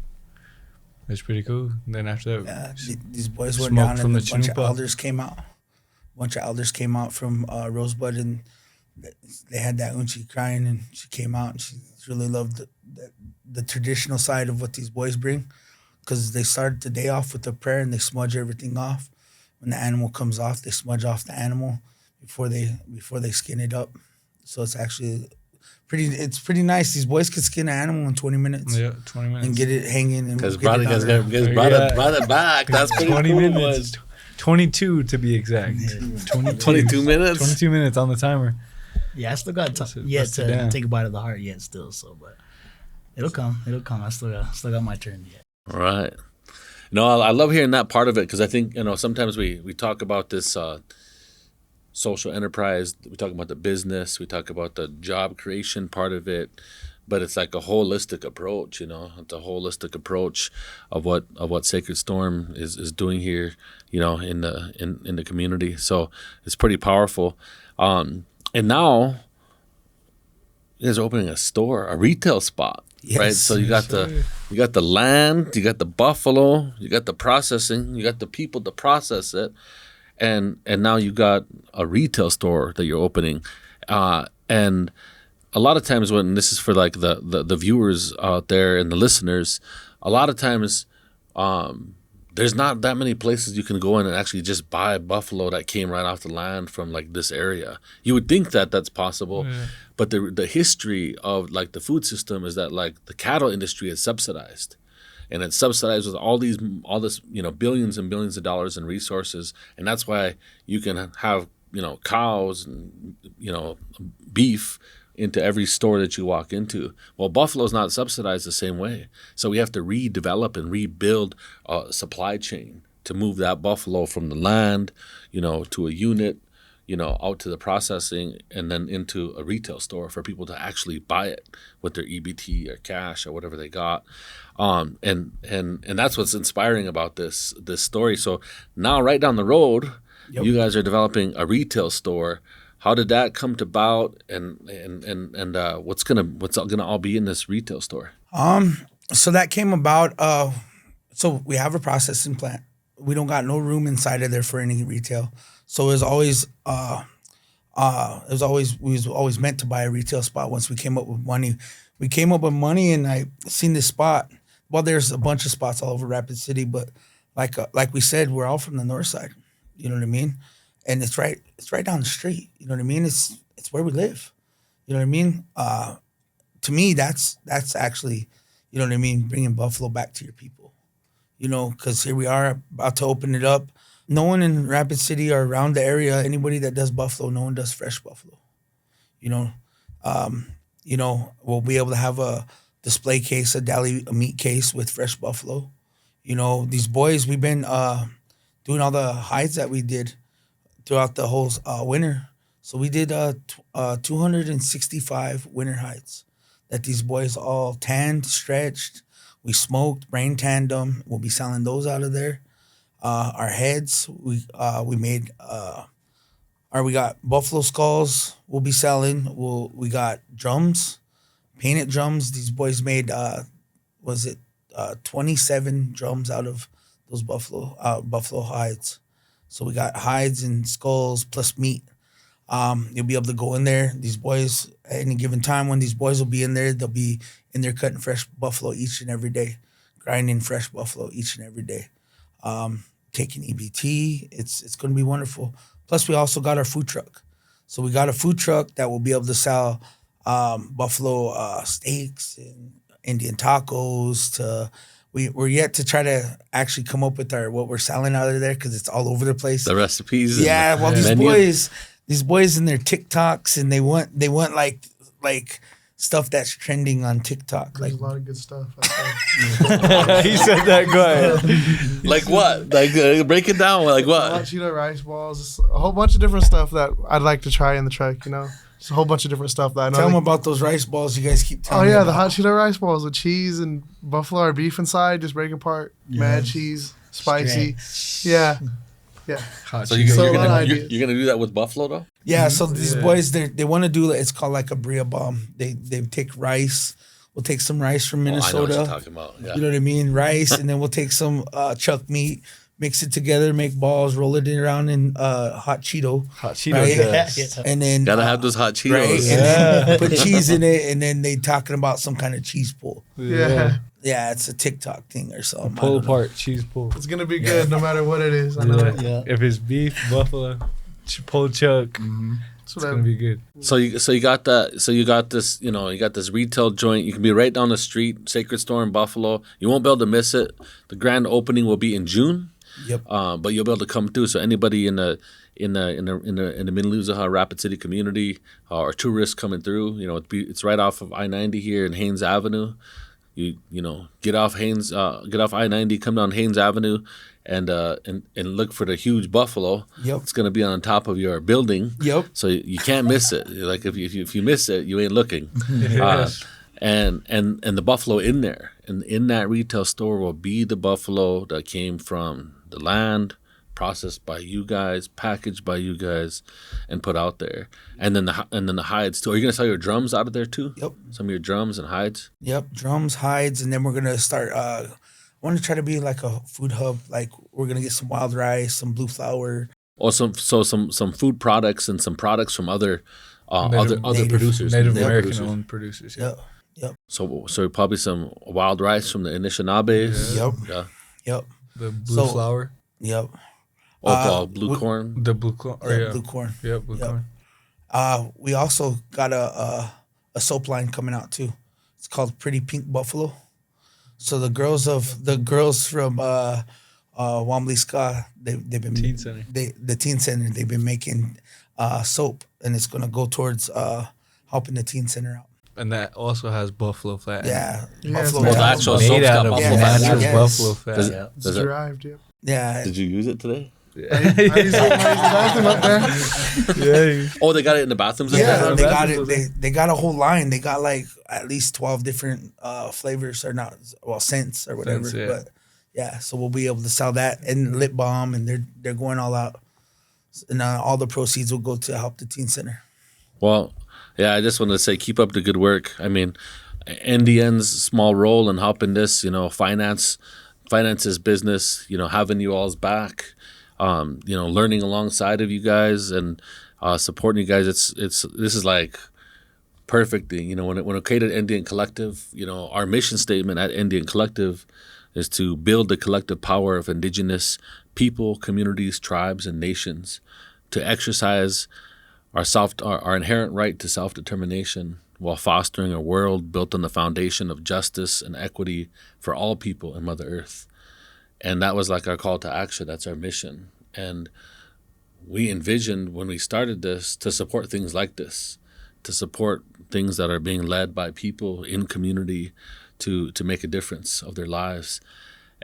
It's pretty cool. And then after that, Yeah, these boys went smoke down, from and the a bunch of chalupa. elders came out. A bunch of elders came out from Rosebud, and they had that unchi crying, and she came out, and she really loved the traditional side of what these boys bring, because they started the day off with a prayer, and they smudge everything off. When the animal comes off, they smudge off the animal before they skin it up. So it's actually pretty nice. These boys could skin an animal in 20 minutes. yeah, 20 minutes. And get it hanging. And Because get it down there. brought it back. That's pretty 20 cool. minutes. 22 to be exact. 22 minutes? 22 minutes on the timer. Yeah, I still got That's it. yet That's it to down. take a bite of the heart yet still. So, but it'll come. I still got my turn yet. Right. No, I love hearing that part of it, because I think, you know, sometimes we talk about this social enterprise. We talk about the business. We talk about the job creation part of it. But it's like a holistic approach, you know. It's a holistic approach of what Sacred Storm is doing here, you know, in the community. So it's pretty powerful. And now you guys are opening a store, a retail spot, Yes. right? So you got the land, you got the buffalo, you got the processing, you got the people to process it, and now you got a retail store that you're opening, and a lot of times when this is for like the viewers out there and the listeners, a lot of times there's not that many places you can go in and actually just buy buffalo that came right off the land from like this area. You would think that that's possible, but the history of like the food system is that like the cattle industry is subsidized, and it's subsidized with all this, you know, billions and billions of dollars in resources, and that's why you can have, you know, cows and, you know, beef into every store that you walk into. Well, buffalo's not subsidized the same way. So we have to redevelop and rebuild a supply chain to move that buffalo from the land, you know, to a unit, you know, out to the processing, and then into a retail store for people to actually buy it with their EBT or cash or whatever they got. And that's what's inspiring about this story. So now right down the road, you guys are developing a retail store. How did that come about, and what's gonna all be in this retail store? So that came about. So we have a processing plant. We don't got no room inside of there for any retail. So it was always we was always meant to buy a retail spot. Once we came up with money, and I seen this spot. Well, there's a bunch of spots all over Rapid City, but like we said, we're all from the north side. You know what I mean? And it's right down the street. You know what I mean? It's where we live. You know what I mean? To me, that's actually, you know what I mean, bringing buffalo back to your people. You know, because here we are about to open it up. No one in Rapid City or around the area, anybody that does buffalo, no one does fresh buffalo. You know, we'll be able to have a display case, a meat case with fresh buffalo. You know, these boys, we've been doing all the hides that we did throughout the whole winter. So we did 265 winter hides that these boys all tanned, stretched. We smoked, brain tanned them. We'll be selling those out of there. Our heads, we made, or we got buffalo skulls. We'll be selling. We got drums, painted drums. These boys made 27 drums out of those buffalo hides. So we got hides and skulls plus meat. You'll be able to go in there. These boys, at any given time when these boys will be in there, they'll be in there cutting fresh buffalo each and every day, grinding fresh buffalo each and every day, taking EBT. It's going to be wonderful. Plus, we also got our food truck. So we got a food truck that will be able to sell buffalo steaks and Indian tacos. We're yet to try to actually come up with what we're selling out of there because it's all over the place. The recipes. Yeah, well, these menu. boys in their TikToks, and they want like stuff that's trending on TikTok. Like There's a lot of good stuff. He said that. Go ahead. Like what? Like break it down. Like hot what? Cheeto rice balls, just a whole bunch of different stuff that I'd like to try in the truck. Just a whole bunch of different stuff that I know. tell them about those rice balls you guys keep telling me the about. hot Cheeto rice balls with cheese and buffalo or beef inside, just break apart. Mad cheese, spicy. Yeah. Hot So cheese. you're a lot of gonna ideas. you're gonna do that with buffalo though? Yeah, so these boys they want to do it's called like a bria bomb. They take rice. We'll take some rice from Oh, I know what Minnesota. you're talking about. Yeah. You know what I mean? Rice, and then we'll take some chuck meat, mix it together, make balls, roll it around in hot Cheeto. Hot Cheeto. Right? Dust. And then Gotta have those hot Cheetos. right? And then put cheese in it, and then they talking about some kind of cheese pull. Yeah. Yeah, it's a TikTok thing or something. I Pull don't know. apart cheese pull. It's gonna be good no matter what it is. I know it. Yeah. If it's beef, buffalo, pulled chuck, That's it's what gonna be good. So you got that. So you got this. You got this retail joint. You can be right down the street, Sacred Store in Buffalo. You won't be able to miss it. The grand opening will be in June. Yep. But you'll be able to come through. So anybody in the Minneluzaha Rapid City community or tourists coming through, it's right off of I-90 here in Haynes Avenue. You get off I-90, come down Haynes Avenue, and look for the huge buffalo. Yep. It's gonna be on top of your building. Yep. So you can't miss it. Like if you miss it, you ain't looking. And the buffalo in there, and in that retail store will be the buffalo that came from the land, processed by you guys, packaged by you guys, and put out there. And then the hides too. Are you gonna sell your drums out of there too? Yep. Some of your drums and hides. Yep, drums, hides, and then we're gonna start. I want to try to be like a food hub. Like we're gonna get some wild rice, some blue flour. Or some food products and some products from other other Native- producers, Native Yeah. American producers. owned producers. Yeah. Yep, So probably some wild rice from the Anishinabes. yep, Yeah. yep, The blue So- flour, yep. Blue corn. the blue corn. Yeah, blue corn. Yeah, blue Yep. corn. We also got a soap line coming out too. It's called Pretty Pink Buffalo. So the girls from Wambli Ska, they've been Teen Center. the teen center, they've been making soap, and it's gonna go towards helping the teen center out. And that also has buffalo fat. Yeah, Yeah, buffalo. it's the actual Made soap's out got of buffalo fat. natural Yes. buffalo fat. Does it- Yeah. It's does it- derived, yeah. Yeah, Did you use it today? I use my bathroom up there. Yeah. Oh, they got it in the bathrooms. yeah, up they there? got it. They got a whole line. They got like at least 12 different flavors or not, scents or whatever. Scents, yeah. But yeah, so we'll be able to sell that and lip balm, and they're going all out, and all the proceeds will go to help the teen center. Well, yeah, I just wanted to say keep up the good work. I mean, NDN's small role in helping this, finances business, having you all's back, learning alongside of you guys and supporting you guys. This is like perfect. When it created Indian Collective, our mission statement at Indian Collective is to build the collective power of Indigenous people, communities, tribes, and nations to exercise our inherent right to self-determination while fostering a world built on the foundation of justice and equity for all people in Mother Earth. And that was like our call to action. That's our mission. And we envisioned when we started this to support things like this, to support things that are being led by people in community to make a difference of their lives.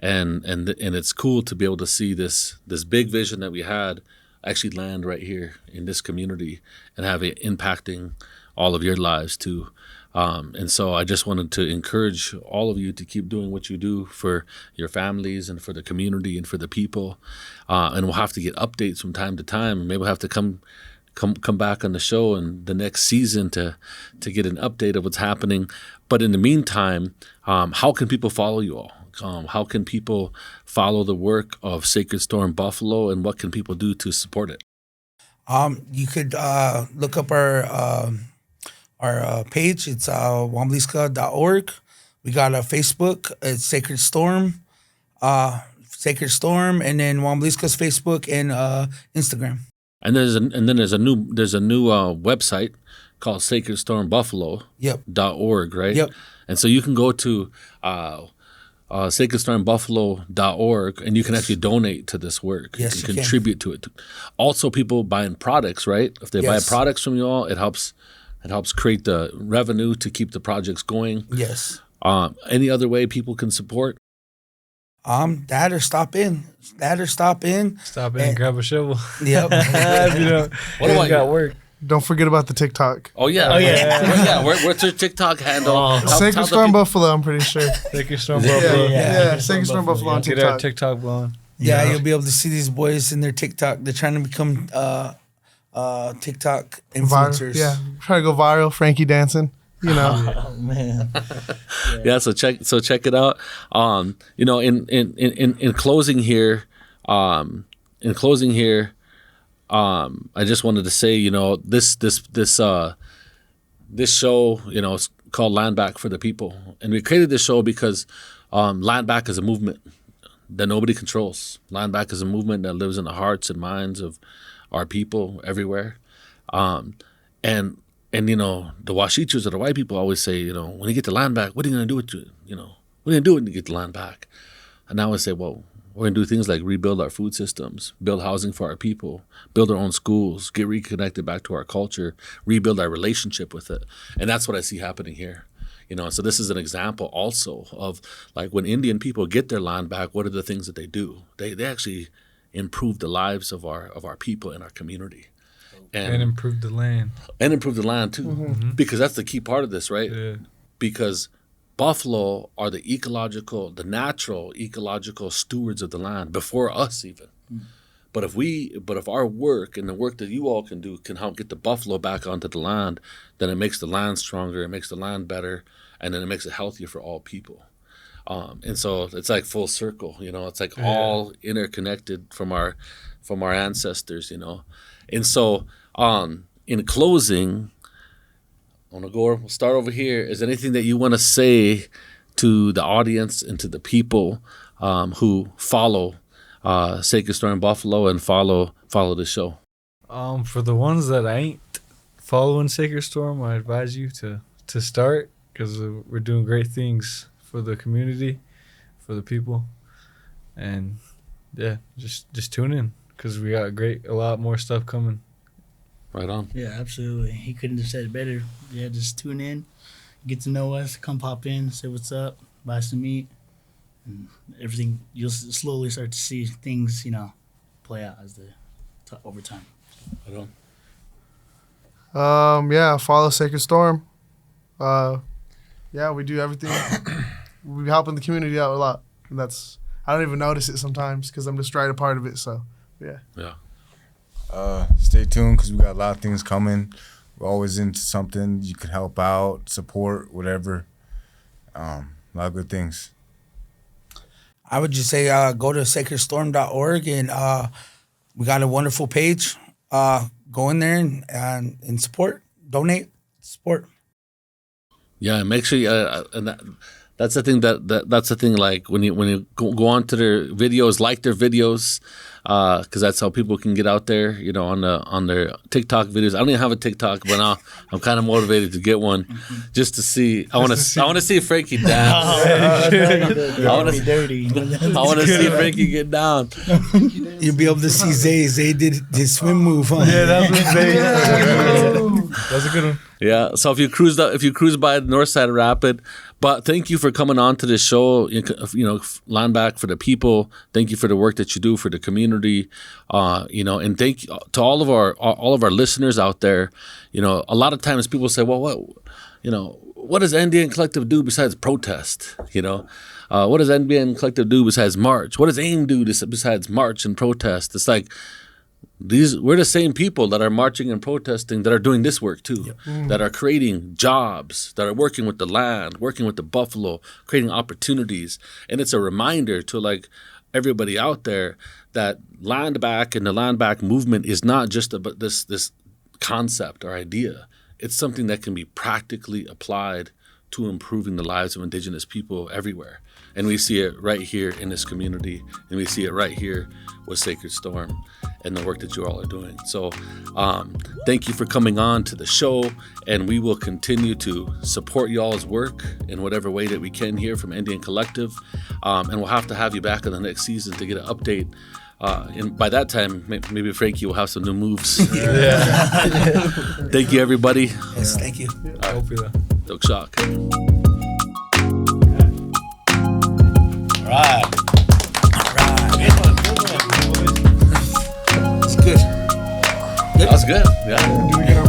And it's cool to be able to see this big vision that we had actually land right here in this community and have it impacting all of your lives too. And so I just wanted to encourage all of you to keep doing what you do for your families and for the community and for the people. And we'll have to get updates from time to time. Maybe we'll have to come back on the show in the next season to get an update of what's happening. But in the meantime, how can people follow you all? How can people follow the work of Sacred Storm Buffalo, and what can people do to support it? You could look up our page. It's wambliska.org. We got a Facebook. It's Sacred Storm, and then Wambli Ska's Facebook and Instagram. And there's a new website called sacredstormbuffalo.org, right? Yep. And so you can go to sacredstormbuffalo.org and you can actually donate to this work. Yes, you you can can. contribute to it. Also, people buying products, right? If they buy Yes. products from you all, it helps create the revenue to keep the projects going. Yes. Any other way people can support? That or stop in. Stop in and grab a shovel. Yep. What do I got work? Don't forget about the TikTok. Oh yeah. What's your TikTok handle? Sacred Storm Buffalo, I'm pretty sure. Sacred Storm Buffalo. Yeah, Sacred Storm Buffalo on Get our TikTok. TikTok blowing. Yeah, you'll be able to see these boys in their TikTok. They're trying to become TikTok influencers. Trying to go viral. Frankie dancing. You know. Oh man. Yeah, so check it out. In closing here, I just wanted to say, this show, is called Landback for the People, and we created this show because Landback is a movement that nobody controls. Landback is a movement that lives in the hearts and minds of our people everywhere, and the Washichus or the white people always say, when you get the land back, what are you going to do with it? What are you going to do when you get the land back? And I always say, well, we're going to do things like rebuild our food systems, build housing for our people, build our own schools, get reconnected back to our culture, rebuild our relationship with it. And that's what I see happening here. So this is an example also of like when Indian people get their land back, what are the things that they do? They actually improve the lives of our people in our community. And improve the land. And improve the land too. Mm-hmm. Because that's the key part of this, right? Yeah. Because buffalo are the natural ecological stewards of the land before us even. Mm. But if our work and the work that you all can do can help get the buffalo back onto the land, then it makes the land stronger, it makes the land better, and then it makes it healthier for all people. And so it's like full circle, it's like all interconnected from our ancestors, And so in closing, we'll start over here. Is there anything that you want to say to the audience and to the people who follow Sacred Storm Buffalo and follow the show? For the ones that ain't following Sacred Storm, I advise you to start, because we're doing great things for the community, for the people, and just tune in, because we got a lot more stuff coming. Right on. Yeah, absolutely. He couldn't have said it better. Yeah, just tune in, get to know us, come pop in, say what's up, buy some meat, and everything. You'll slowly start to see things, play out as over time. Right on. Follow Sacred Storm. We do everything. We helping the community out a lot, and I don't even notice it sometimes because I'm just right a part of it. So, yeah. Yeah. Stay tuned, because we got a lot of things coming. We're always into something. You can help out, support, whatever. A lot of good things. I would just say go to sacredstorm.org, and we got a wonderful page. Go in there and support, donate, support. Yeah, make sure you, that's the thing that's the thing. Like when you go on to their videos, like their videos, because that's how people can get out there. On their TikTok videos. I don't even have a TikTok, but now I'm kind of motivated to get one, just to see. I want to see Frankie dance. I want to see Frankie get down. You'll be able to see Zay. Zay did his swim move. Huh? Yeah, that was Zay. That's a good one. Yeah. So if you cruise by the north side of Rapid, but thank you for coming on to this show. Landback for the people. Thank you for the work that you do for the community. And thank you to all of our listeners out there. A lot of times people say, well, what does NDN Collective do besides protest? What does NDN Collective do besides march? What does AIM do besides march and protest? It's like, we're the same people that are marching and protesting that are doing this work too, that are creating jobs, that are working with the land, working with the buffalo, creating opportunities. And it's a reminder to like everybody out there that Landback and the Landback movement is not just about this concept or idea. It's something that can be practically applied to improving the lives of Indigenous people everywhere. And we see it right here in this community, and we see it right here with Sacred Storm and the work that you all are doing. So thank you for coming on to the show, and we will continue to support y'all's work in whatever way that we can here from NDN Collective. And we'll have to have you back in the next season to get an update. And by that time, maybe Frankie will have some new moves. Thank you, everybody. Yes, thank you. Hopefully. Dope shock. All right. It's good. That was good. Yeah.